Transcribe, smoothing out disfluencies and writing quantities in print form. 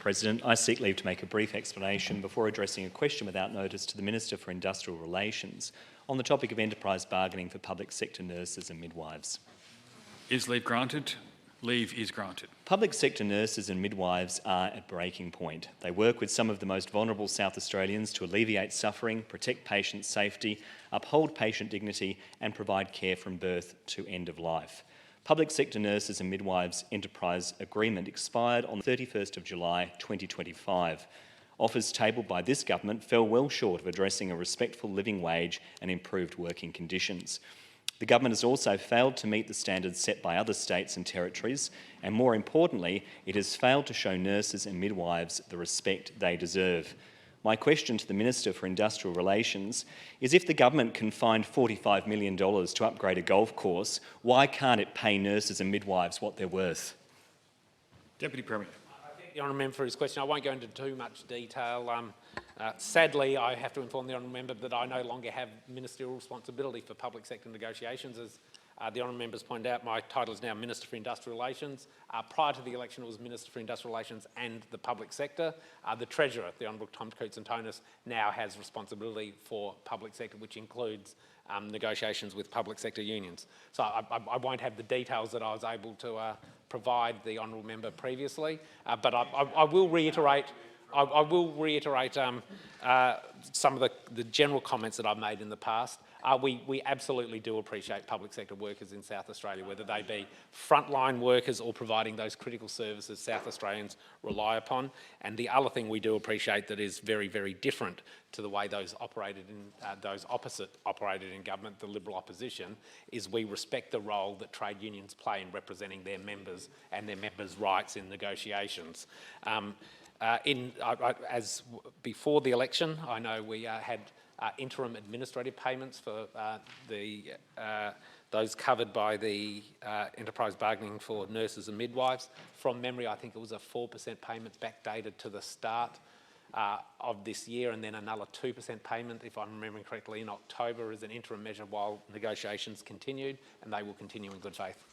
President, I seek leave to make a brief explanation before addressing a question without notice to the Minister for Industrial Relations on the topic of enterprise bargaining for public sector nurses and midwives. Is leave granted? Leave is granted. Public sector nurses and midwives are at breaking point. They work with some of the most vulnerable South Australians to alleviate suffering, protect patient safety, uphold patient dignity and provide care from birth to end of life. Public sector nurses and midwives enterprise agreement expired on the 31st of July 2025. Offers tabled by this government fell well short of addressing a respectful living wage and improved working conditions. The government has also failed to meet the standards set by other states and territories, and more importantly, it has failed to show nurses and midwives the respect they deserve. My question to the Minister for Industrial Relations is, if the government can find $45 million to upgrade a golf course, why can't it pay nurses and midwives what they're worth? Deputy Premier. I thank the honourable member for his question. I won't go into too much detail. Sadly, I have to inform the honourable member that I no longer have ministerial responsibility for public sector negotiations. As the honourable members pointed out, my title is now Minister for Industrial Relations. Prior to the election, it was Minister for Industrial Relations and the public sector. The Treasurer, the Honourable Tom Koutsantonis, now has responsibility for public sector, which includes negotiations with public sector unions. So I won't have the details that I was able to provide the honourable member previously, but I will reiterate. I will reiterate some of the general comments that I've made in the past. We absolutely do appreciate public sector workers in South Australia, whether they be frontline workers or providing those critical services South Australians rely upon. And the other thing we do appreciate that is very, very different to the way those opposite operated in government, the Liberal opposition, is we respect the role that trade unions play in representing their members and their members' rights in negotiations. As before the election, I know we had interim administrative payments for those covered by the enterprise bargaining for nurses and midwives. From memory, I think it was a 4% payment backdated to the start of this year, and then another 2% payment, if I'm remembering correctly, in October as an interim measure while negotiations continued, and they will continue in good faith.